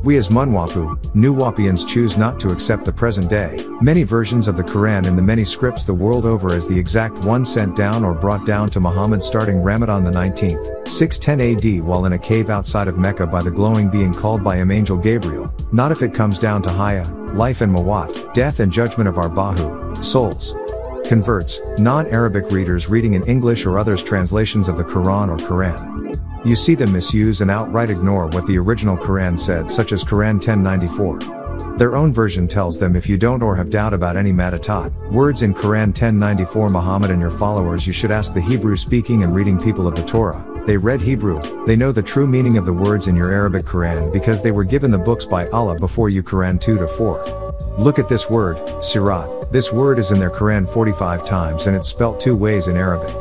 We as Munwapu, Nuwapians choose not to accept the present day, many versions of the Quran in the many scripts the world over as the exact one sent down or brought down to Muhammad starting Ramadan the 19th, 610 AD while in a cave outside of Mecca by the glowing being called by him Angel Gabriel, not if it comes down to Haya, life and Mawat, death and judgment of our Bahu, souls. Converts, non-Arabic readers reading in English or others translations of the Quran or Quran. You see them misuse and outright ignore what the original Quran said, such as Quran 1094. Their own version tells them if you don't or have doubt about any matatat words in Quran 1094 Muhammad and your followers you should ask the Hebrew speaking and reading people of the Torah. They read Hebrew, they know the true meaning of the words in your Arabic Quran because they were given the books by Allah before you. Quran 2-4. Look at this word, Sirat. This word is in their Quran 45 times and it's spelt two ways in Arabic.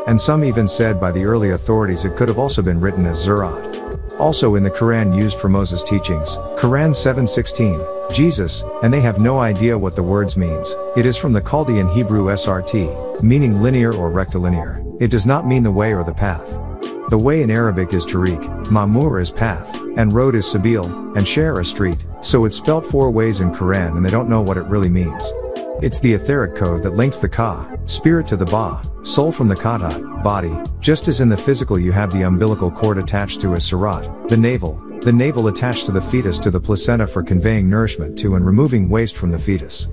And some even said by the early authorities it could have also been written as Zurat. Also in the Quran used for Moses' teachings, Quran 7:16, Jesus, and they have no idea what the words means. It is from the Chaldean Hebrew SRT, meaning linear or rectilinear. It does not mean the way or the path. The way in Arabic is tariq, ma'mur is path, and road is sabil, and share is street, so it's spelt four ways in Quran and they don't know what it really means. It's the etheric code that links the Ka, spirit to the Ba, soul from the Katat, body, just as in the physical you have the umbilical cord attached to a Sirat, the navel attached to the fetus to the placenta for conveying nourishment to and removing waste from the fetus.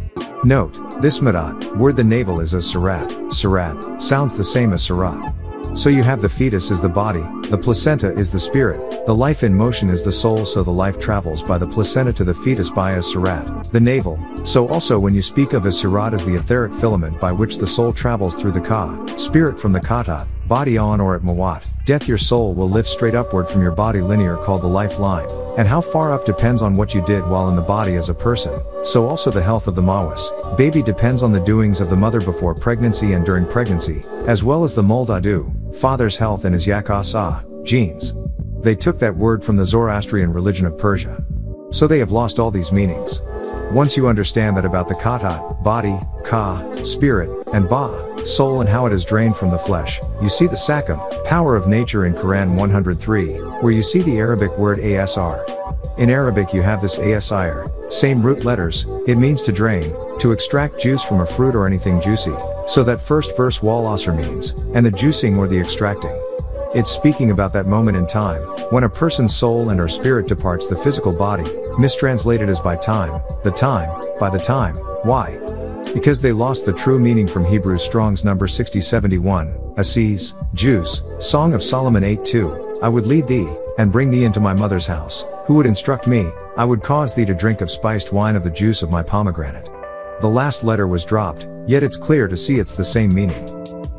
Note, this Madat, word the navel is a Sirat, sounds the same as Sirat. So you have the fetus is the body, the placenta is the spirit, the life in motion is the soul so the life travels by the placenta to the fetus by a Sirat, the navel, so also when you speak of a Sirat as the etheric filament by which the soul travels through the Ka, spirit from the Katat, body on or at Mawat, death your soul will lift straight upward from your body linear called the lifeline, and how far up depends on what you did while in the body as a person, so also the health of the Mawas, baby depends on the doings of the mother before pregnancy and during pregnancy, as well as the Moldadu, father's health and his Yakasa, genes. They took that word from the Zoroastrian religion of Persia. So they have lost all these meanings. Once you understand that about the Katat, body, Ka, spirit, and Ba, soul and how it is drained from the flesh, you see the Sakam, power of nature in Quran 103, where you see the Arabic word Asr. In Arabic you have this Asir, same root letters, it means to drain, to extract juice from a fruit or anything juicy, so that first verse wal asr means, and the juicing or the extracting. It's speaking about that moment in time, when a person's soul and or spirit departs the physical body, mistranslated as by time, by the time, why? Because they lost the true meaning from Hebrew Strong's number 6071, Aziz, juice, Song of Solomon 8:2, I would lead thee, and bring thee into my mother's house, who would instruct me, I would cause thee to drink of spiced wine of the juice of my pomegranate. The last letter was dropped, yet it's clear to see it's the same meaning.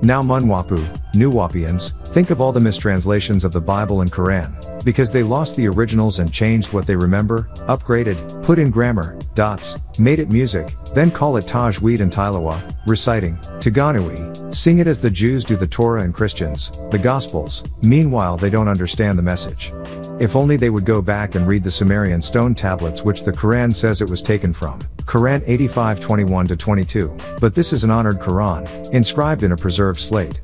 Now Munwapu, Nuwapians, think of all the mistranslations of the Bible and Quran, because they lost the originals and changed what they remember, upgraded, put in grammar, dots, made it music, then call it Tajweed and Tilawa, reciting, Taganui, sing it as the Jews do the Torah and Christians, the Gospels, meanwhile they don't understand the message. If only they would go back and read the Sumerian stone tablets which the Quran says it was taken from, Quran 85:21-22, but this is an honored Quran, inscribed in a preserved slate.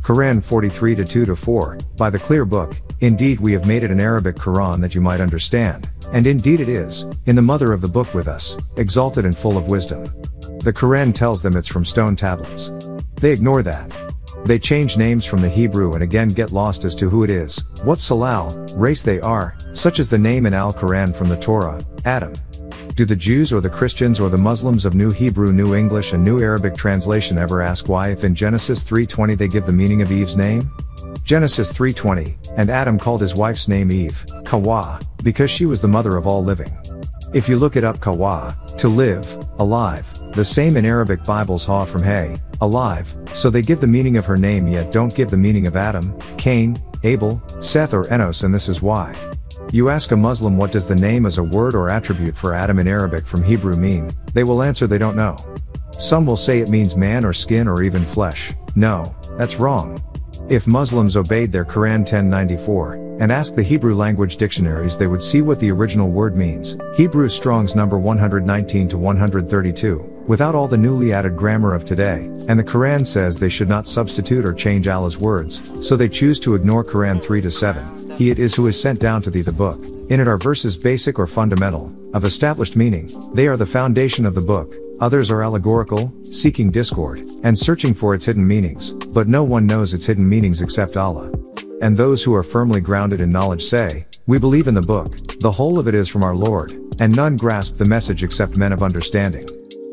Quran 43:2-4, by the clear book, indeed we have made it an Arabic Quran that you might understand, and indeed it is, in the mother of the book with us, exalted and full of wisdom. The Quran tells them it's from stone tablets. They ignore that. They change names from the Hebrew and again get lost as to who it is, what Salal, race they are, such as the name in Al-Quran from the Torah, Adam. Do the Jews or the Christians or the Muslims of New Hebrew, New English and New Arabic translation ever ask why if in Genesis 3:20 they give the meaning of Eve's name? Genesis 3:20, and Adam called his wife's name Eve, Kawa, because she was the mother of all living. If you look it up, Kawa, to live, alive, the same in Arabic Bibles Ha from Hay, alive, so they give the meaning of her name yet don't give the meaning of Adam, Cain, Abel, Seth or Enos, and this is why. You ask a Muslim what does the name as a word or attribute for Adam in Arabic from Hebrew mean, they will answer they don't know. Some will say it means man or skin or even flesh. No, that's wrong. If Muslims obeyed their Quran 1094, and asked the Hebrew language dictionaries they would see what the original word means, Hebrew Strong's number 119-132, without all the newly added grammar of today, and the Quran says they should not substitute or change Allah's words, so they choose to ignore Quran 3-7, He it is who has sent down to thee the book, In it are verses basic or fundamental, of established meaning, they are the foundation of the book, others are allegorical, seeking discord, and searching for its hidden meanings, but no one knows its hidden meanings except Allah. And those who are firmly grounded in knowledge say, we believe in the book, the whole of it is from our Lord, and none grasp the message except men of understanding.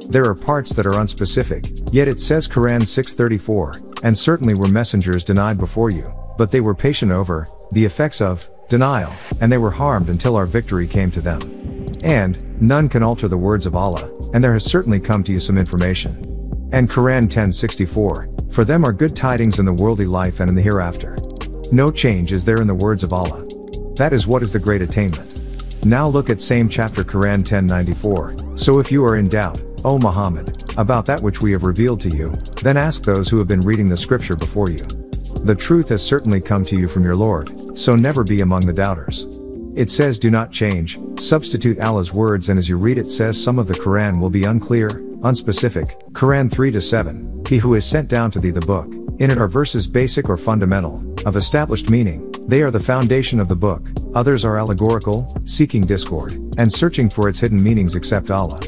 There are parts that are unspecific, yet it says Quran 6:34, and certainly were messengers denied before you, but they were patient over the effects of denial, and they were harmed until our victory came to them. And none can alter the words of Allah, and there has certainly come to you some information. And Quran 10:64, for them are good tidings in the worldly life and in the hereafter. No change is there in the words of Allah. That is what is the great attainment. Now look at same chapter Quran 10:94, so if you are in doubt, O Muhammad, about that which we have revealed to you, then ask those who have been reading the scripture before you. The truth has certainly come to you from your Lord, so never be among the doubters. It says do not change, substitute Allah's words, and as you read it says some of the Quran will be unclear, unspecific. Quran 3-7, he who has sent down to thee the book, in it are verses basic or fundamental, of established meaning, they are the foundation of the book, others are allegorical, seeking discord, and searching for its hidden meanings except Allah.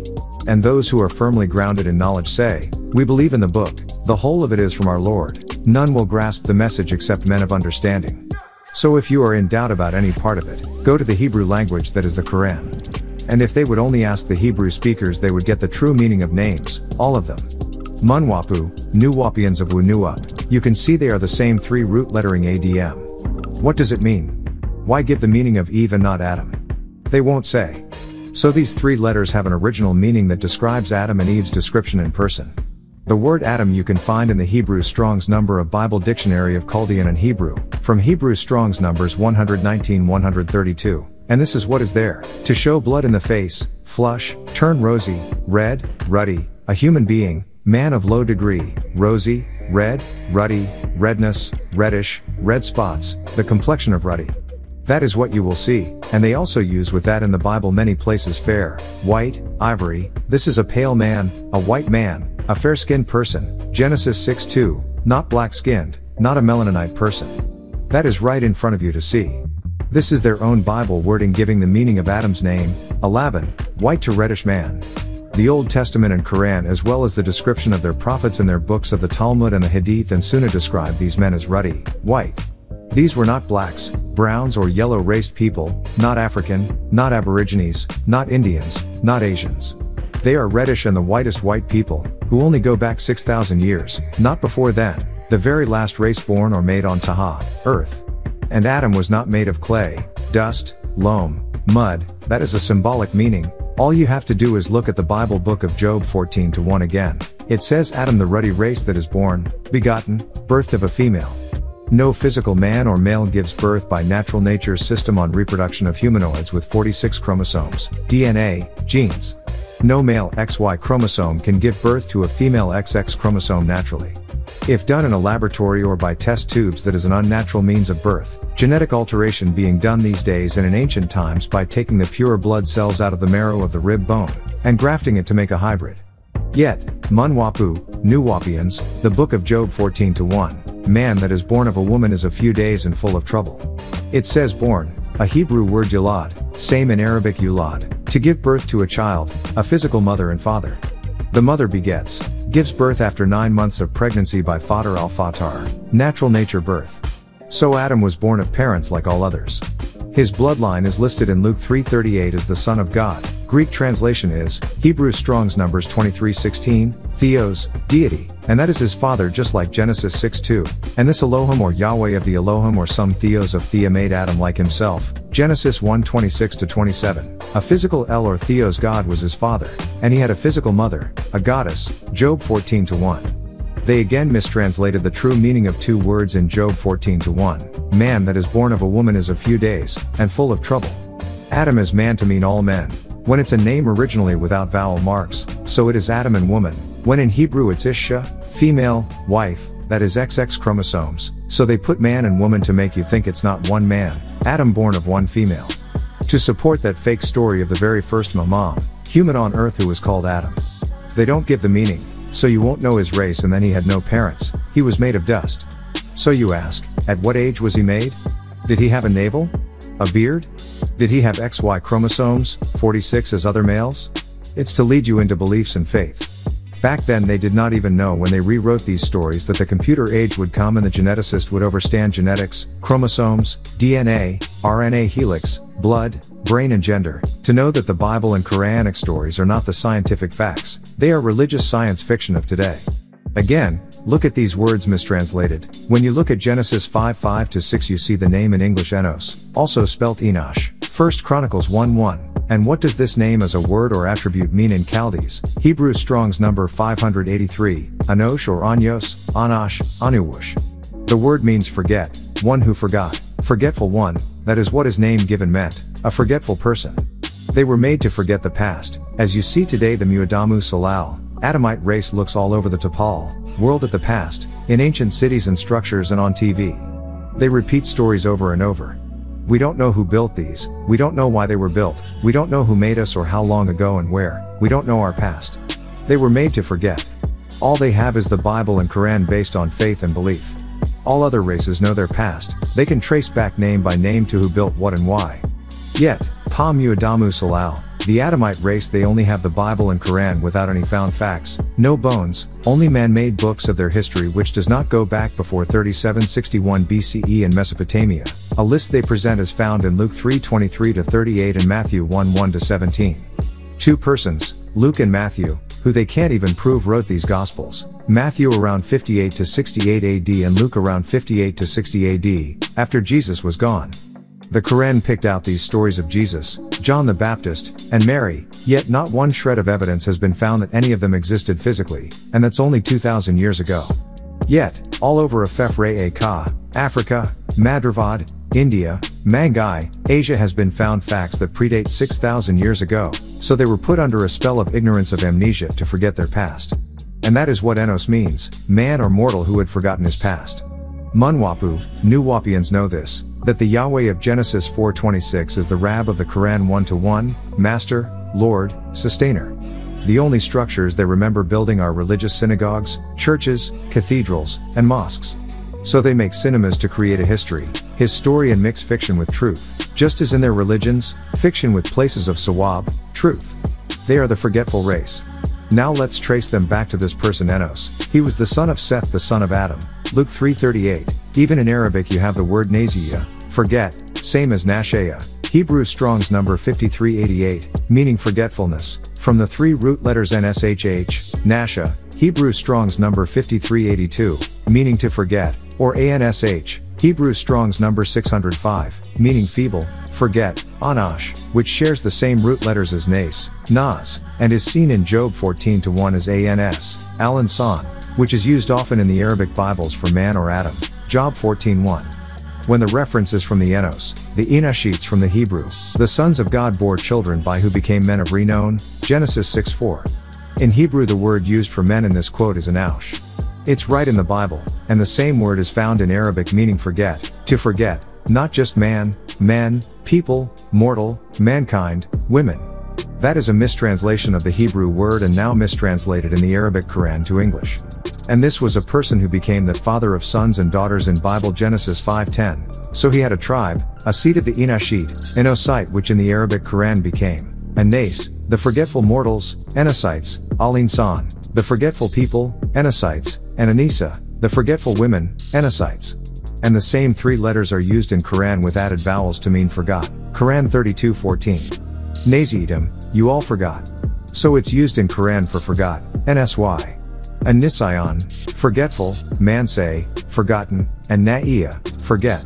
And those who are firmly grounded in knowledge say, we believe in the book, the whole of it is from our Lord, none will grasp the message except men of understanding. So if you are in doubt about any part of it, go to the Hebrew language that is the Quran. And if they would only ask the Hebrew speakers they would get the true meaning of names, all of them. Munwapu, Nuwapians of Wunuup, you can see they are the same three root lettering ADM. What does it mean? Why give the meaning of Eve and not Adam? They won't say. So these three letters have an original meaning that describes Adam and Eve's description in person. The word Adam you can find in the Hebrew Strong's number of Bible Dictionary of Chaldean and Hebrew, from Hebrew Strong's numbers 119-132, and this is what is there: to show blood in the face, flush, turn rosy, red, ruddy, a human being, man of low degree, rosy, red, ruddy, redness, reddish, red spots, the complexion of ruddy. That is what you will see, and they also use with that in the Bible many places fair, white, ivory, this is a pale man, a white man, a fair-skinned person, Genesis 6:2, not black-skinned, not a Melanonite person. That is right in front of you to see. This is their own Bible wording giving the meaning of Adam's name, Alaban, white to reddish man. The Old Testament and Quran as well as the description of their prophets in their books of the Talmud and the Hadith and Sunnah describe these men as ruddy, white. These were not blacks, browns or yellow-raced people, not African, not Aborigines, not Indians, not Asians. They are reddish and the whitest white people, who only go back 6,000 years, not before then, the very last race born or made on Taha, earth. And Adam was not made of clay, dust, loam, mud, that is a symbolic meaning. All you have to do is look at the Bible book of Job 14:1 again. It says Adam the ruddy race that is born, begotten, birthed of a female. No physical man or male gives birth by natural nature's system on reproduction of humanoids with 46 chromosomes, DNA, genes. No male XY chromosome can give birth to a female XX chromosome naturally. If done in a laboratory or by test tubes, that is an unnatural means of birth, genetic alteration being done these days and in ancient times by taking the pure blood cells out of the marrow of the rib bone, and grafting it to make a hybrid. Yet, Munwapu, Nuwapians, the book of Job 14:1, man that is born of a woman is a few days and full of trouble. It says born, a Hebrew word yulad, same in Arabic yulad, to give birth to a child, a physical mother and father. The mother begets, gives birth after 9 months of pregnancy by Fatar al-Fatar, natural nature birth. So Adam was born of parents like all others. His bloodline is listed in Luke 3:38 as the Son of God. Greek translation is, Hebrew Strong's numbers 23:16, Theos, deity, and that is his father just like Genesis 6:2, and this Elohim or Yahweh of the Elohim or some Theos of Thea made Adam like himself, Genesis 1:26-27, a physical El or Theos God was his father, and he had a physical mother, a goddess, Job 14:1. They again mistranslated the true meaning of two words in Job 14:1, man that is born of a woman is a few days, and full of trouble. Adam is man to mean all men, when it's a name originally without vowel marks, so it is Adam and woman, when in Hebrew it's Isha, female, wife, that is XX chromosomes, so they put man and woman to make you think it's not one man, Adam born of one female. To support that fake story of the very first Mamam, human on earth who was called Adam. They don't give the meaning, so you won't know his race and then he had no parents, he was made of dust. So you ask, at what age was he made? Did he have a navel? A beard? Did he have XY chromosomes, 46 as other males? It's to lead you into beliefs and faith. Back then they did not even know when they rewrote these stories that the computer age would come and the geneticist would overstand genetics, chromosomes, DNA, RNA helix, blood, brain and gender, to know that the Bible and Quranic stories are not the scientific facts, they are religious science fiction of today. Again, look at these words mistranslated. When you look at Genesis 5:5-6 you see the name in English Enos, also spelt Enosh, 1 Chronicles 1:1. And what does this name as a word or attribute mean in Chaldees? Hebrew Strong's number 583, Anosh or Anyos, Anash, Anuwush. The word means forget, one who forgot, forgetful one, that is what his name given meant, a forgetful person. They were made to forget the past. As you see today the Muadamu Salal, Adamite race looks all over the Topal world at the past, in ancient cities and structures and on TV. They repeat stories over and over. We don't know who built these, we don't know why they were built, we don't know who made us or how long ago and where, we don't know our past. They were made to forget. All they have is the Bible and Quran based on faith and belief. All other races know their past, they can trace back name by name to who built what and why. Yet, Pa Muadamu Salal, the Adamite race, they only have the Bible and Quran without any found facts, no bones, only man-made books of their history which does not go back before 3761 BCE in Mesopotamia. A list they present is found in Luke 3:23-38 and Matthew 1:1-17. Two persons, Luke and Matthew, who they can't even prove wrote these Gospels. Matthew around 58-68 AD and Luke around 58-60 AD, after Jesus was gone. The Quran picked out these stories of Jesus, John the Baptist, and Mary, yet not one shred of evidence has been found that any of them existed physically, and that's only 2,000 years ago. Yet, all over Afef-Re-A-Ka, Africa, Madravad, India, Mangai, Asia has been found facts that predate 6,000 years ago, so they were put under a spell of ignorance of amnesia to forget their past. And that is what Enos means, man or mortal who had forgotten his past. Munwapu, Nuwapians know this, that the Yahweh of Genesis 4:26 is the Rab of the Quran 1-1, Master, Lord, Sustainer. The only structures they remember building are religious synagogues, churches, cathedrals, and mosques. So they make cinemas to create a history, his story and mix fiction with truth, just as in their religions, fiction with places of sawab, truth. They are the forgetful race. Now let's trace them back to this person Enos. He was the son of Seth, the son of Adam. Luke 3:38. Even in Arabic you have the word nasiya, forget, same as nashaya. Hebrew Strong's number 5388, meaning forgetfulness, from the three root letters NSHH, nasha. Hebrew Strong's number 5382, meaning to forget, or ANSH. Hebrew Strong's number 605, meaning feeble, forget, Anash, which shares the same root letters as Nas, Nas, and is seen in Job 14:1 as ANS, Al-Insan, which is used often in the Arabic Bibles for man or Adam, Job 14:1. When the reference is from the Enos, the Enashites from the Hebrew, the sons of God bore children by who became men of renown, Genesis 6:4. In Hebrew the word used for men in this quote is Anaush. It's right in the Bible, and the same word is found in Arabic meaning forget, to forget, not just man, men, people, mortal, mankind, women. That is a mistranslation of the Hebrew word and now mistranslated in the Arabic Quran to English. And this was a person who became the father of sons and daughters in Bible Genesis 5:10. So he had a tribe, a seed of the Enashite, Enosite, which in the Arabic Quran became Anas, the forgetful mortals, Enosites, Al-Insan, the forgetful people, Enosites, and Anisa, the forgetful women, Enosites. And the same three letters are used in Quran with added vowels to mean forgot. Quran 32:14. Nazidim, you all forgot. So it's used in Quran for forgot, NSY. Anisayan, forgetful, Mansay, forgotten, and Na'iyah, forget.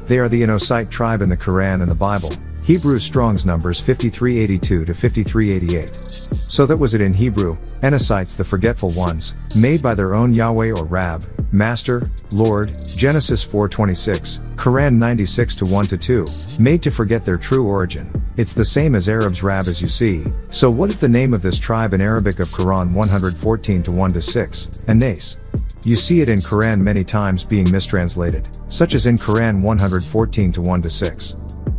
They are the Enosite tribe in the Quran and the Bible. Hebrew Strong's numbers 5382-5388. So that was it in Hebrew, Enosites, the forgetful ones, made by their own Yahweh or Rab, Master, Lord, Genesis 4:26, Quran 96:1-2, made to forget their true origin. It's the same as Arab's Rab as you see. So what is the name of this tribe in Arabic of Quran 114:1-6, Anas? You see it in Quran many times being mistranslated, such as in Quran 114:1-6.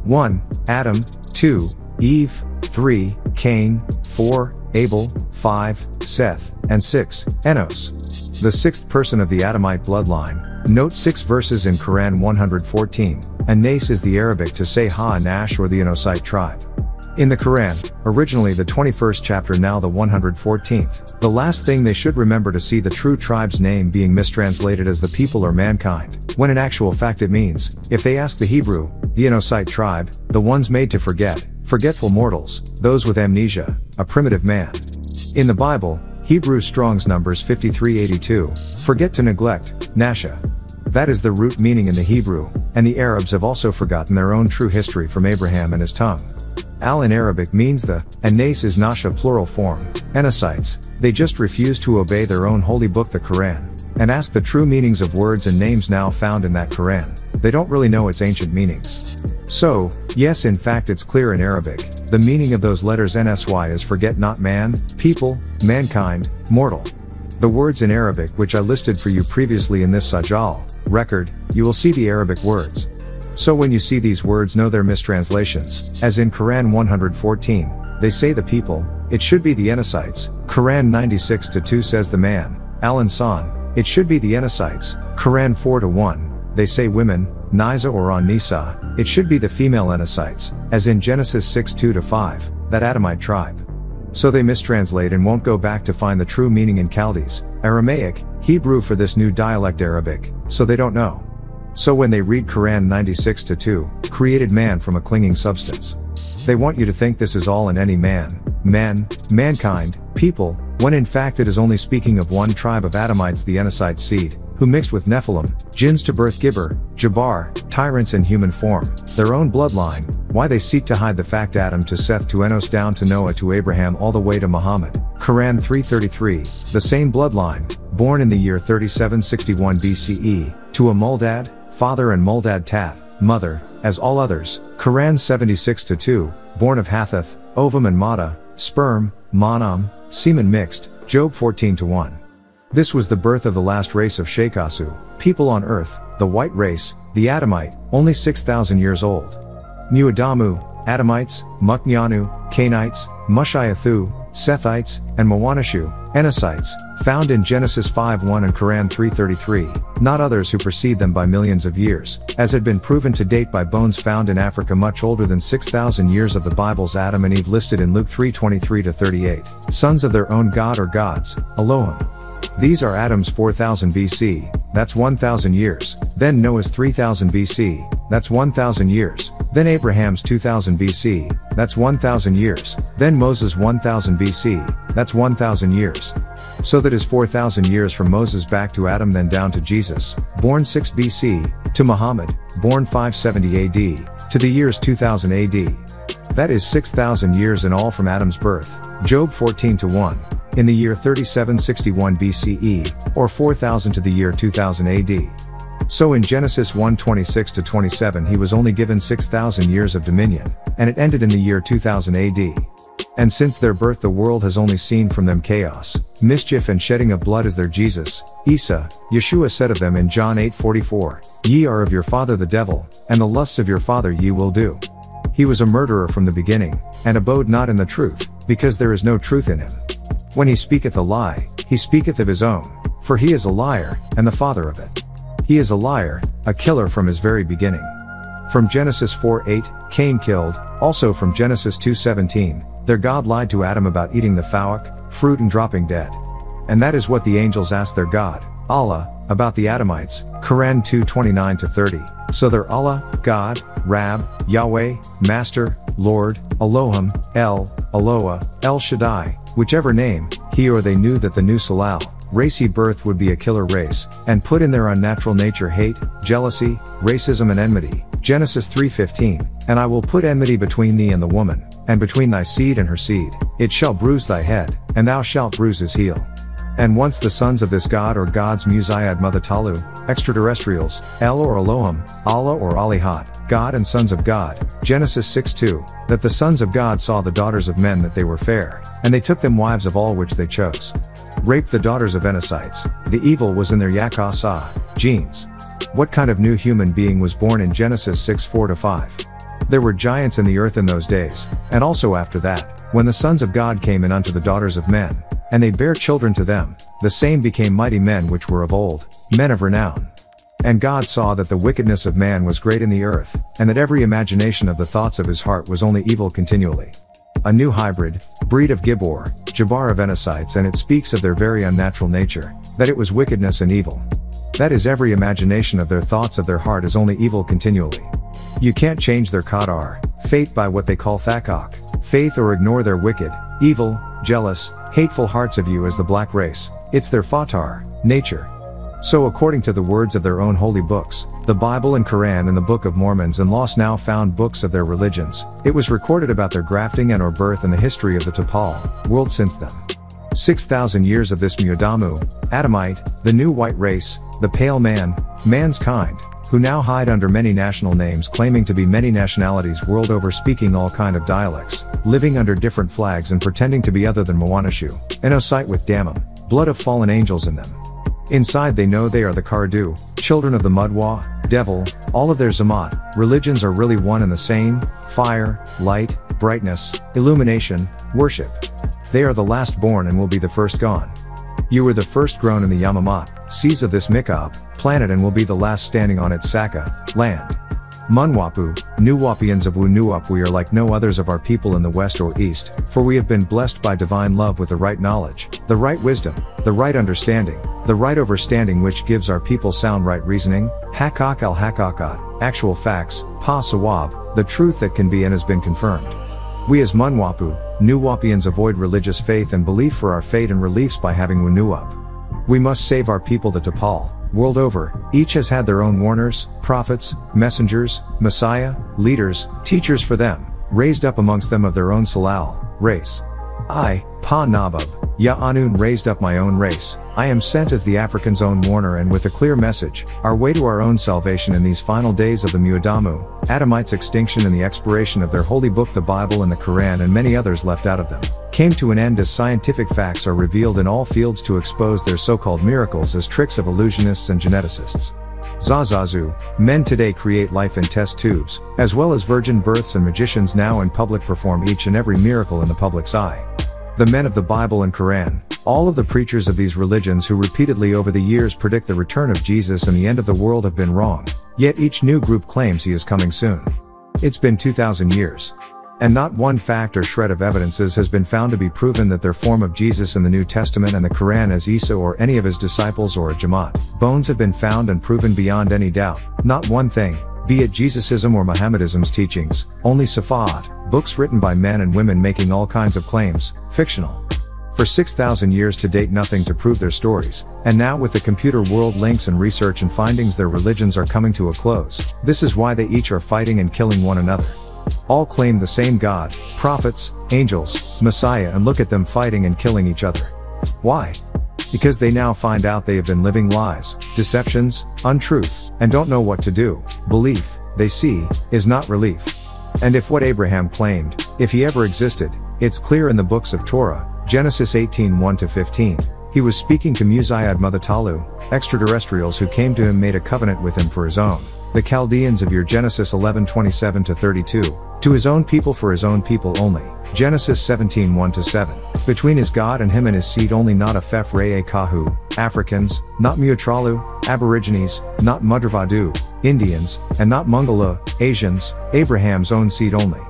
1. Adam, 2. Eve, 3. Cain, 4. Abel, 5. Seth, and 6. Enos. the sixth person of the Adamite bloodline. Note 6 verses in Quran 114. Anas is the Arabic to say Ha-Nash or the Anosite tribe. In the Quran, originally the 21st chapter, now the 114th, the last thing they should remember to see the true tribe's name being mistranslated as the people or mankind, when in actual fact it means, if they ask the Hebrew, the Anosite tribe, the ones made to forget, forgetful mortals, those with amnesia, a primitive man. In the Bible, Hebrew Strong's numbers 5382, forget to neglect, Nasha. That is the root meaning in the Hebrew, and the Arabs have also forgotten their own true history from Abraham and his tongue. Al in Arabic means the, and Nas is Nasha plural form, Anasites, they just refuse to obey their own holy book the Quran, and ask the true meanings of words and names now found in that Quran. They don't really know its ancient meanings. So, yes, in fact it's clear in Arabic, the meaning of those letters NSY is forget not man, people, mankind, mortal. The words in Arabic which I listed for you previously in this Sajal record, you will see the Arabic words. So when you see these words, know their mistranslations, as in Quran 114, they say the people, it should be the Anasites, Quran 96-2 says the man, Al-Insan, it should be the Anasites, Quran 4-1, they say women, Nisa or An-Nisa, it should be the female Anasites, as in Genesis 6-2-5, that Adamite tribe. So they mistranslate and won't go back to find the true meaning in Chaldees, Aramaic, Hebrew for this new dialect Arabic, so they don't know. So when they read Quran 96-2, created man from a clinging substance, they want you to think this is all in any man, mankind, people, when in fact it is only speaking of one tribe of Adamites, the Anasite seed, who mixed with Nephilim, jinns to birth Gibber, Jabbar, tyrants in human form, their own bloodline, why they seek to hide the fact Adam to Seth to Enos down to Noah to Abraham all the way to Muhammad, Quran 3:33, the same bloodline, born in the year 3761 BCE, to a Muldad, father and Muldad Tat, mother, as all others, Quran 76-2, born of Hathith, ovum and Mada, sperm, manam, semen mixed, Job 14-1. This was the birth of the last race of Shekasu, people on earth, the white race, the Adamite, only 6,000 years old. Muadamu, Adamites, Muknyanu, Canaanites, Mushiathu, Sethites, and Mawanashu, Enosites, found in Genesis 5:1 and Quran 3:33, not others who precede them by millions of years, as had been proven to date by bones found in Africa much older than 6,000 years of the Bible's Adam and Eve listed in Luke 3:23-38, sons of their own God or gods, Elohim. These are Adam's 4000 BC, that's 1000 years, then Noah's 3000 BC, that's 1000 years, then Abraham's 2000 BC, that's 1000 years, then Moses 1000 BC, that's 1000 years. So that is 4000 years from Moses back to Adam, then down to Jesus, born 6 BC, to Muhammad, born 570 AD, to the years 2000 AD. That is 6000 years in all from Adam's birth, Job 14-1, in the year 3761 BCE, or 4000 to the year 2000 AD. So in Genesis 1:26-27 he was only given 6,000 years of dominion, and it ended in the year 2000 AD. And since their birth the world has only seen from them chaos, mischief and shedding of blood as their Jesus, Isa, Yeshua said of them in John 8:44, ye are of your father the devil, and the lusts of your father ye will do. He was a murderer from the beginning, and abode not in the truth, because there is no truth in him. When he speaketh a lie, he speaketh of his own, for he is a liar, and the father of it. He is a liar, a killer from his very beginning. From Genesis 4:8, Cain killed, also from Genesis 2:17, their God lied to Adam about eating the fawak, fruit and dropping dead. And that is what the angels asked their God, Allah, about the Adamites, Quran 2:29-30, so their Allah, God, Rab, Yahweh, Master, Lord, Elohim, El, Eloah, El Shaddai, whichever name, he or they knew that the new Salal, race he birthed would be a killer race, and put in their unnatural nature hate, jealousy, racism and enmity, Genesis 3:15, and I will put enmity between thee and the woman, and between thy seed and her seed, it shall bruise thy head, and thou shalt bruise his heel. And once the sons of this god or gods Muzayyad Mutatalu, extraterrestrials, El or Elohim, Allah or Alihat, God and sons of God, Genesis 6:2, that the sons of God saw the daughters of men that they were fair, and they took them wives of all which they chose. Raped the daughters of Enosites, the evil was in their Yakasa, genes. What kind of new human being was born in Genesis 6:4-5? There were giants in the earth in those days, and also after that, when the sons of God came in unto the daughters of men. and they bare children to them, the same became mighty men which were of old, men of renown. And God saw that the wickedness of man was great in the earth, and that every imagination of the thoughts of his heart was only evil continually. A new hybrid, breed of Gibbor, Jabbar of Enosites, and it speaks of their very unnatural nature, that it was wickedness and evil. That is, every imagination of their thoughts of their heart is only evil continually. You can't change their qadar, fate, by what they call thakak, faith, or ignore their wicked, evil, jealous, hateful hearts of you as the black race. It's their fatar, nature. So according to the words of their own holy books, the Bible and Quran and the Book of Mormons and lost now found books of their religions, it was recorded about their grafting and or birth in the history of the Topal world since them. 6,000 years of this Muadamu, Adamite, the new white race, the pale man, man's kind, who now hide under many national names claiming to be many nationalities world over, speaking all kind of dialects, living under different flags and pretending to be other than Moanashu, Enosite with Damam, blood of fallen angels in them. Inside they know they are the Kardu, children of the Mudwa, devil, all of their Zamat, religions are really one and the same, fire, light, brightness, illumination, worship. They are the last born and will be the first gone. You were the first grown in the Yamamat, seas of this Mikab, planet, and will be the last standing on its Saka, land. Munwapu, Nuwapians of Wunuap, we are like no others of our people in the west or east, for we have been blessed by divine love with the right knowledge, the right wisdom, the right understanding, the right overstanding, which gives our people sound right reasoning, hakak al hakakat, actual facts, pa sawab, the truth that can be and has been confirmed. We as Munwapu, Nuwapians avoid religious faith and belief for our fate and reliefs by having Wunuap. We must save our people the Topal. World over, each has had their own warners, prophets, messengers, messiah, leaders, teachers for them, raised up amongst them of their own Salal, race. I, Pa Nabab, Ya Anun, raised up my own race. I am sent as the African's own warner and with a clear message, our way to our own salvation in these final days of the Muadamu, Adamites' extinction and the expiration of their holy book the Bible and the Quran and many others left out of them, came to an end as scientific facts are revealed in all fields to expose their so-called miracles as tricks of illusionists and geneticists. Zazazu, men today create life in test tubes, as well as virgin births, and magicians now in public perform each and every miracle in the public's eye. The men of the Bible and Quran, all of the preachers of these religions who repeatedly over the years predict the return of Jesus and the end of the world have been wrong, yet each new group claims he is coming soon. It's been 2,000 years. And not one fact or shred of evidences has been found to be proven that their form of Jesus in the New Testament and the Quran as Isa or any of his disciples or a Jamaat. Bones have been found and proven beyond any doubt, not one thing, be it Jesusism or Mohammedism's teachings, only Safa'at, books written by men and women making all kinds of claims, fictional. For 6,000 years to date nothing to prove their stories, and now with the computer world links and research and findings their religions are coming to a close. This is why they each are fighting and killing one another. All claim the same God, prophets, angels, Messiah, and look at them fighting and killing each other. Why? Because they now find out they have been living lies, deceptions, untruth, and don't know what to do. Belief, they see, is not relief. And if what Abraham claimed, if he ever existed, it's clear in the books of Torah, Genesis 18:1-15, he was speaking to Muzayyad Muthatalu, extraterrestrials who came to him, made a covenant with him for his own. The Chaldeans of your Genesis 11:27-32, to his own people for his own people only, Genesis 17:1-7, between his God and him and his seed only, not a Fef Re Kahu, Africans, not Muatralu, Aborigines, not Mudravadu, Indians, and not Mongala, Asians, Abraham's own seed only.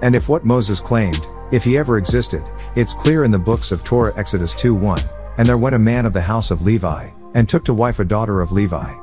And if what Moses claimed, if he ever existed, it's clear in the books of Torah, Exodus 2:1, and there went a man of the house of Levi, and took to wife a daughter of Levi.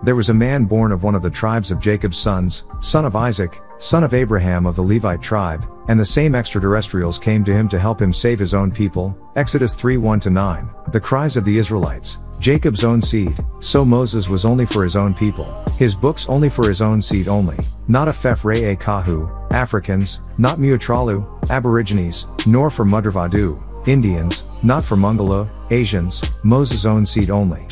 There was a man born of one of the tribes of Jacob's sons, son of Isaac, son of Abraham of the Levite tribe, and the same extraterrestrials came to him to help him save his own people, Exodus 3:1-9, the cries of the Israelites, Jacob's own seed, so Moses was only for his own people, his books only for his own seed only, not a Fef Re Kahu, Africans, not Muatralu, Aborigines, nor for Mudravadu, Indians, not for Mongala, Asians, Moses' own seed only.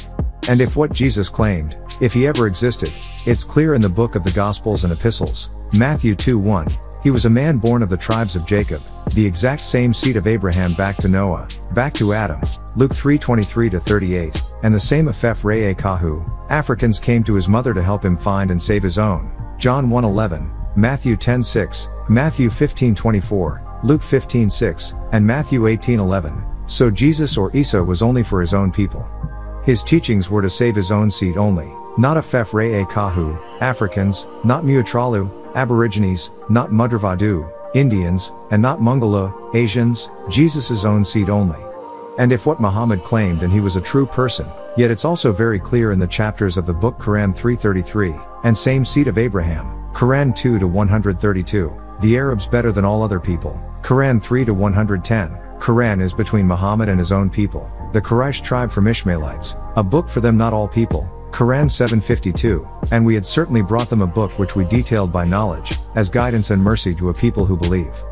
And if what Jesus claimed, if he ever existed, it's clear in the book of the Gospels and Epistles, Matthew 2:1, he was a man born of the tribes of Jacob, the exact same seed of Abraham, back to Noah, back to Adam, Luke 3:23-38, and the same of Fef Re Kahu, Africans came to his mother to help him find and save his own, John 1:11, Matthew 10:6, Matthew 15:24, Luke 15:6, and Matthew 18:11, So Jesus or Isa was only for his own people. His teachings were to save his own seed only, not Afef Re Kahu, Africans, not Muatralu, Aborigines, not Mudravadu, Indians, and not Mongolo, Asians, Jesus' own seed only. And if what Muhammad claimed and he was a true person, yet it's also very clear in the chapters of the book Quran 333, and same seed of Abraham, Quran 2 to 132, the Arabs better than all other people, Quran 3 to 110, Quran is between Muhammad and his own people, the Quraysh tribe from Ishmaelites, a book for them not all people, Quran 752, and we had certainly brought them a book which we detailed by knowledge, as guidance and mercy to a people who believe.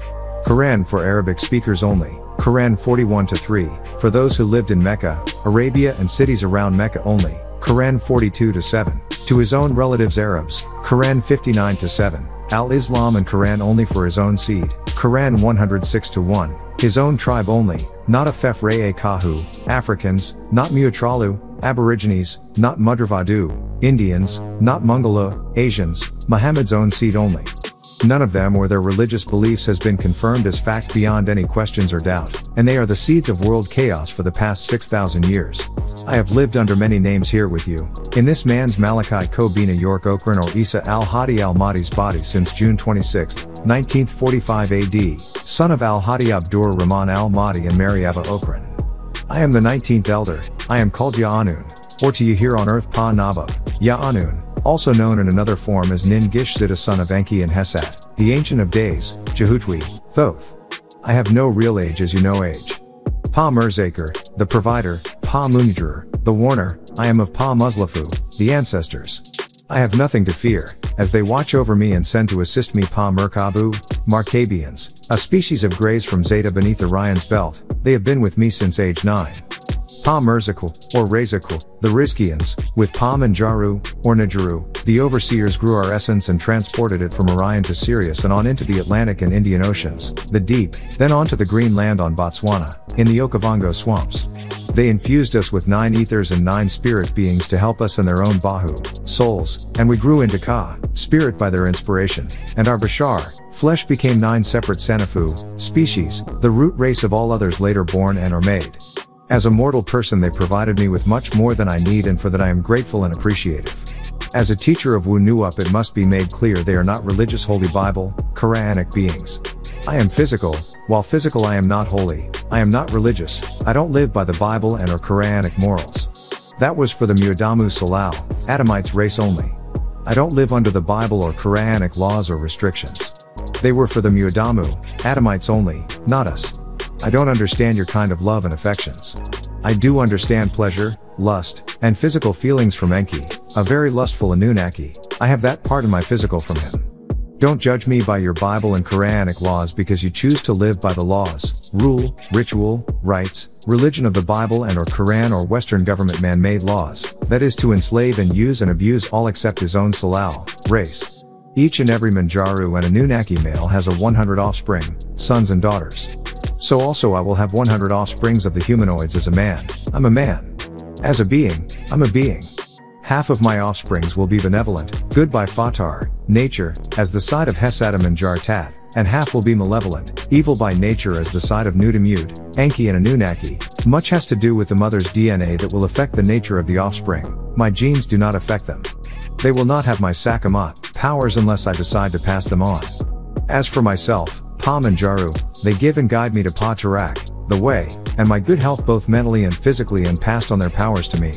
Quran for Arabic speakers only, Quran 41 to 3, for those who lived in Mecca, Arabia and cities around Mecca only, Quran 42 to 7, to his own relatives Arabs, Quran 59 to 7, Al-Islam and Quran only for his own seed, Quran 106 to 1, his own tribe only, not Afef Re Kahu, Africans, not Muatralu, Aborigines, not Mudravadu, Indians, not Mongolo, Asians, Muhammad's own seed only. None of them or their religious beliefs has been confirmed as fact beyond any questions or doubt, and they are the seeds of world chaos for the past 6,000 years. I have lived under many names here with you, in this man's Malachi Kobina York Okran or Isa al-Hadi al-Mahdi's body since June 26, 1945 AD, son of al-Hadi Abdur Rahman al-Mahdi and Mary Abba Okran. I am the 19th elder, I am called Ya'anun, or to you here on earth Pa Nabab, Ya'anun, also known in another form as Nin Gish Zida son of Enki and Hesat, the Ancient of Days, Jehutwi, Thoth. I have no real age as you know age. Pa Mirzaker, the provider, Pa Munjur, the warner, I am of Pa Muslafu, the ancestors. I have nothing to fear, as they watch over me and send to assist me Pa Merkabu, Markabians, a species of greys from Zeta beneath Orion's belt, they have been with me since age 9. Pa Merzakul, or Razakul, the Rizkians, with Pa Manjaru, or Najaru, the overseers grew our essence and transported it from Orion to Sirius and on into the Atlantic and Indian Oceans, the deep, then on to the green land on Botswana, in the Okavango swamps. They infused us with 9 ethers and 9 spirit beings to help us in their own Bahu, souls, and we grew into Ka, spirit by their inspiration, and our Bashar, flesh became 9 separate Sanafu, species, the root race of all others later born and are made. As a mortal person they provided me with much more than I need and for that I am grateful and appreciative. As a teacher of Wu Nuup it must be made clear they are not religious Holy Bible, Quranic beings. I am physical, while physical I am not holy, I am not religious, I don't live by the Bible and or Quranic morals. That was for the Muadamu Salal, Adamites race only. I don't live under the Bible or Quranic laws or restrictions. They were for the Muadamu, Adamites only, not us. I don't understand your kind of love and affections. I do understand pleasure, lust, and physical feelings from Enki, a very lustful Anunnaki, I have that part in my physical from him. Don't judge me by your Bible and Quranic laws because you choose to live by the laws, rule, ritual, rites, religion of the Bible and or Quran or Western government man-made laws, that is to enslave and use and abuse all except his own Salal, race. Each and every Manjaru and Anunnaki male has a 100 offspring, sons and daughters. So also I will have 100 offsprings of the humanoids as a man, I'm a man. As a being, I'm a being. Half of my offsprings will be benevolent, good by Fatar, nature, as the side of Hesadam and Jartat, and half will be malevolent, evil by nature as the side of Nutamute, Enki and Anunnaki. Much has to do with the mother's DNA that will affect the nature of the offspring, my genes do not affect them. They will not have my Sakamat powers unless I decide to pass them on. As for myself, Pa Manjaru, they give and guide me to Pa Tarak, the way, and my good health both mentally and physically and passed on their powers to me.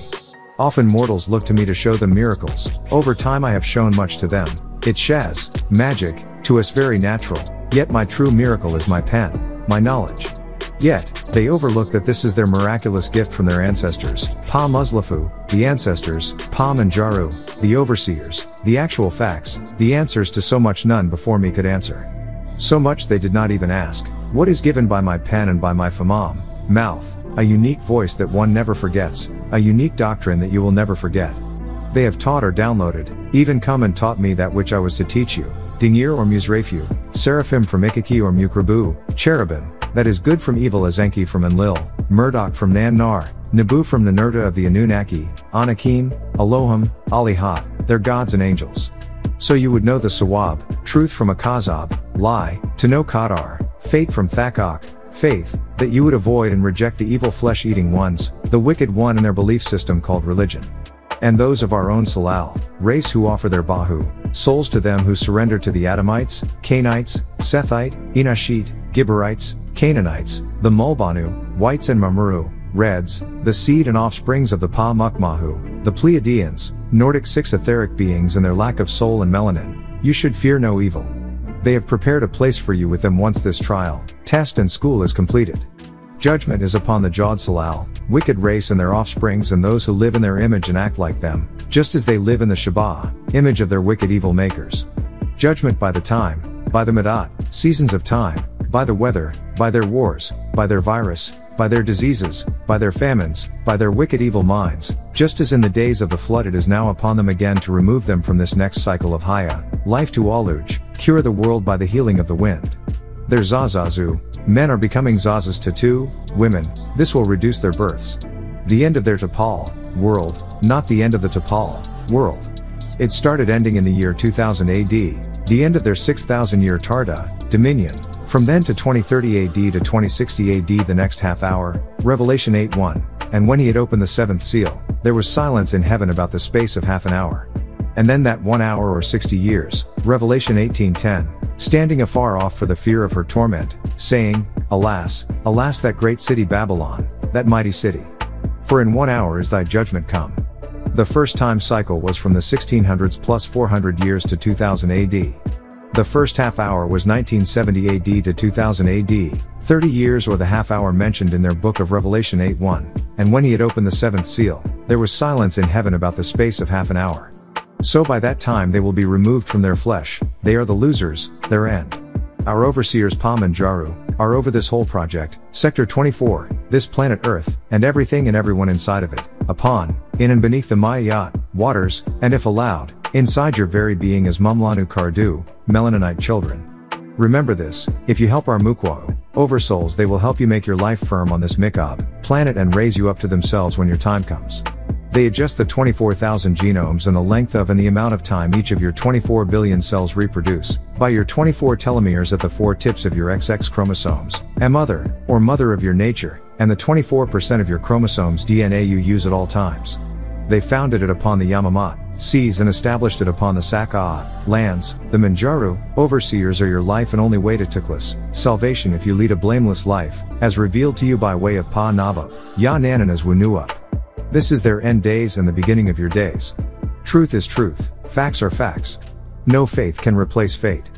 Often mortals look to me to show them miracles, over time I have shown much to them, it's Shaz, magic, to us very natural, yet my true miracle is my pen, my knowledge. Yet, they overlook that this is their miraculous gift from their ancestors, Pa Muslafu, the ancestors, Pa Manjaru, the overseers, the actual facts, the answers to so much none before me could answer. So much they did not even ask, what is given by my pen and by my famam, mouth, a unique voice that one never forgets, a unique doctrine that you will never forget. They have taught or downloaded, even come and taught me that which I was to teach you, Dingir or Musrafu, Seraphim from Ikaki or Mukrabu, Cherubim, that is good from evil as Enki from Enlil, Murdoch from Nan Nar, Nabu from Ninurta of the Anunnaki, Anakim, Elohim, Alihat, their gods and angels. So you would know the Sawab, truth from Akazab, lie, to know Qadar, fate from Thakak, faith, that you would avoid and reject the evil flesh-eating ones, the wicked one and their belief system called religion. And those of our own Salal race who offer their Bahu souls to them who surrender to the Adamites, Cainites, Sethite, Enashite, Gibarites, Canaanites, the Mulbanu, Whites and Mamuru, Reds, the seed and offsprings of the Pa-Mukmahu, the Pleiadians, Nordic six etheric beings and their lack of soul and melanin. You should fear no evil. They have prepared a place for you with them once this trial, test and school is completed. Judgment is upon the Jod Salal, wicked race and their offsprings and those who live in their image and act like them, just as they live in the Shabbat, image of their wicked evil makers. Judgment by the time, by the Midat, seasons of time, by the weather, by their wars, by their virus, by their diseases, by their famines, by their wicked evil minds, just as in the days of the flood it is now upon them again to remove them from this next cycle of Haya, life to Aluj, cure the world by the healing of the wind. Their Zazazu, men are becoming Zazas to two, women, this will reduce their births. The end of their Tapal, world, not the end of the Tapal, world. It started ending in the year 2000 AD, the end of their 6,000 year Tarda, dominion. From then to 2030 AD to 2060 AD the next half hour, Revelation 8:1, and when he had opened the seventh seal, there was silence in heaven about the space of half an hour. And then that 1 hour or 60 years, Revelation 18:10, standing afar off for the fear of her torment, saying, Alas, alas that great city Babylon, that mighty city. For in 1 hour is thy judgment come. The first time cycle was from the 1600s plus 400 years to 2000 AD. The first half hour was 1970 AD to 2000 AD, 30 years or the half hour mentioned in their book of Revelation 8:1, and when he had opened the seventh seal, there was silence in heaven about the space of half an hour. So by that time they will be removed from their flesh, they are the losers, their end. Our overseers Pam and Jaru are over this whole project, Sector 24, this planet Earth, and everything and everyone inside of it, upon, in and beneath the Mayat, waters, and if allowed, inside your very being as Mumlanu Kardu, Melanonite children. Remember this, if you help our Mukwa'u, oversouls they will help you make your life firm on this Mikab, planet and raise you up to themselves when your time comes. They adjust the 24,000 genomes and the length of and the amount of time each of your 24 billion cells reproduce, by your 24 telomeres at the 4 tips of your XX chromosomes, mother, or mother of your nature, and the 24% of your chromosomes DNA you use at all times. They founded it upon the Yamamat seas and established it upon the Saka'at lands. The Manjaru overseers are your life and only way to Tiklis, salvation if you lead a blameless life, as revealed to you by way of Pa Nabab, Ya Nanan as Wunuup. This is their end days and the beginning of your days. Truth is truth, facts are facts. No faith can replace fate.